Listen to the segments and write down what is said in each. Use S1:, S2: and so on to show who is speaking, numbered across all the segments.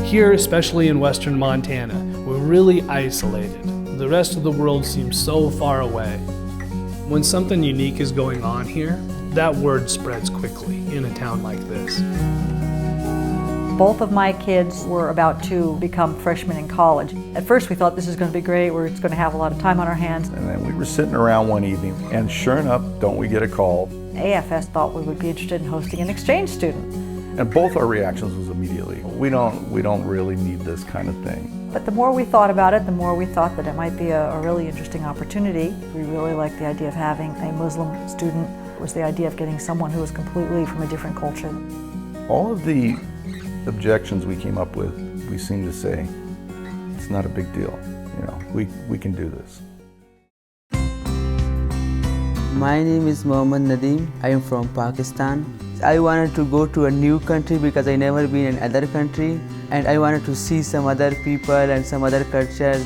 S1: Here, especially in western Montana, we're really isolated. The rest of the world seems so far away. When something unique is going on here, that word spreads quickly in a town like this.
S2: Both of my kids were about to become freshmen in college. At first we thought this is going to be great, we're going to have a lot of time on our hands.
S3: And then we were sitting around one evening, and sure enough, don't we get a call?
S2: AFS thought we would be interested in hosting an exchange student.
S3: And both our reactions was immediately, we don't really need this kind of thing.
S2: But the more we thought about it, the more we thought that it might be a really interesting opportunity. We really liked the idea of having a Muslim student. It was the idea of getting someone who was completely from a different culture.
S3: All of the objections we came up with, we seemed to say, it's not a big deal. You know, we can do this.
S4: My name is Nadeem. I am from Pakistan. I wanted to go to a new country because I never been in another country, and I wanted to see some other people and some other culture.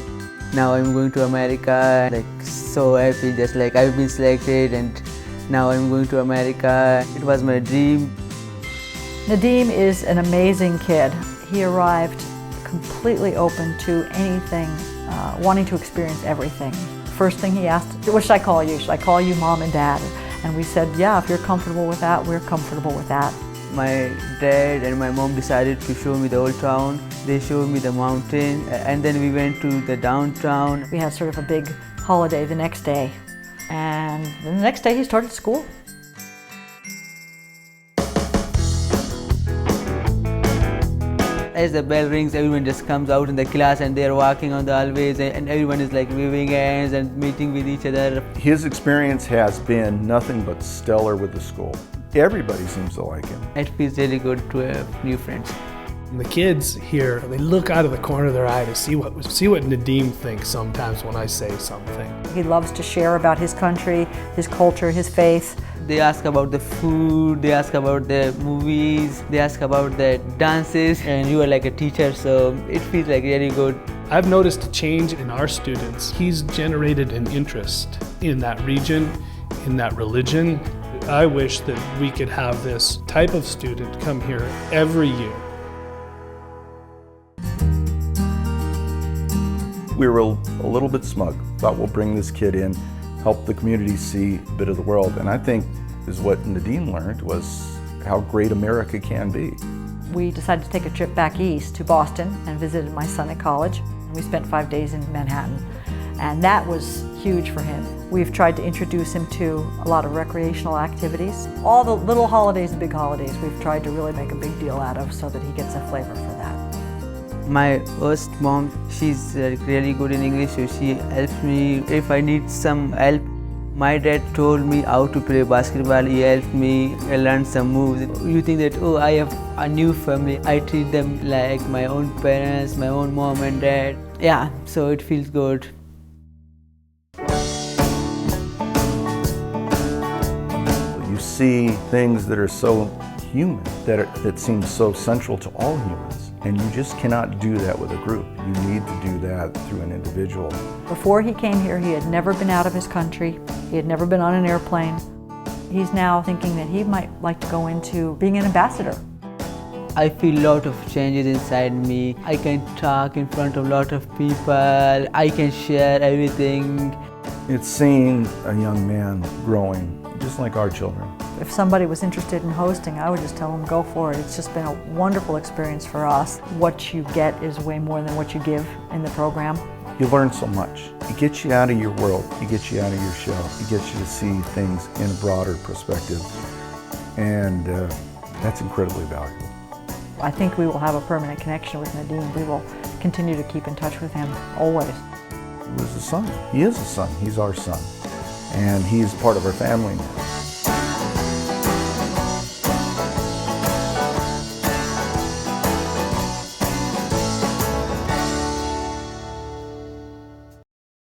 S4: Now I'm going to America, like so happy, just like I've been selected and now I'm going to America. It was my dream.
S2: Nadeem is an amazing kid. He arrived completely open to anything, wanting to experience everything. First thing he asked, what should I call you? Should I call you Mom and Dad? And we said, yeah, if you're comfortable with that, we're comfortable with that.
S4: My dad and my mom decided to show me the old town. They showed me the mountain, and then we went to the downtown.
S2: We had sort of a big holiday the next day. And the next day he started school.
S4: As the bell rings, everyone just comes out in the class and they're walking on the hallways and everyone is like waving hands and meeting with each other.
S3: His experience has been nothing but stellar with the school. Everybody seems to like him.
S4: It feels really good to have new friends.
S1: And the kids here, they look out of the corner of their eye to see what Nadeem thinks sometimes when I say something.
S2: He loves to share about his country, his culture, his faith.
S4: They ask about the food, they ask about the movies, they ask about the dances, and you are like a teacher, so it feels like really good.
S1: I've noticed a change in our students. He's generated an interest in that region, in that religion. I wish that we could have this type of student come here every year.
S3: We were a little bit smug, thought we'll bring this kid in, help the community see a bit of the world, and I think is what Nadeem learned was how great America can be.
S2: We decided to take a trip back east to Boston and visited my son at college. We spent 5 days in Manhattan, and that was huge for him. We've tried to introduce him to a lot of recreational activities. All the little holidays and big holidays we've tried to really make a big deal out of so that he gets a flavor for that.
S4: My host mom, she's really good in English, so she helps me if I need some help. My dad told me how to play basketball, he helped me, I learned some moves. You think that, oh, I have a new family, I treat them like my own parents, my own mom and dad. Yeah, so it feels good.
S3: You see things that are so human, that seem so central to all humans. And you just cannot do that with a group. You need to do that through an individual.
S2: Before he came here, he had never been out of his country. He had never been on an airplane. He's now thinking that he might like to go into being an ambassador.
S4: I feel a lot of changes inside me. I can talk in front of a lot of people. I can share everything.
S3: It's seeing a young man growing, just like our children.
S2: If somebody was interested in hosting, I would just tell them, go for it. It's just been a wonderful experience for us. What you get is way more than what you give in the program.
S3: You learn so much. It gets you out of your world. It gets you out of your shell. It gets you to see things in a broader perspective. And that's incredibly valuable.
S2: I think we will have a permanent connection with Nadeem. We will continue to keep in touch with him, always.
S3: He was a son. He is a son. He's our son. And he's part of our family now.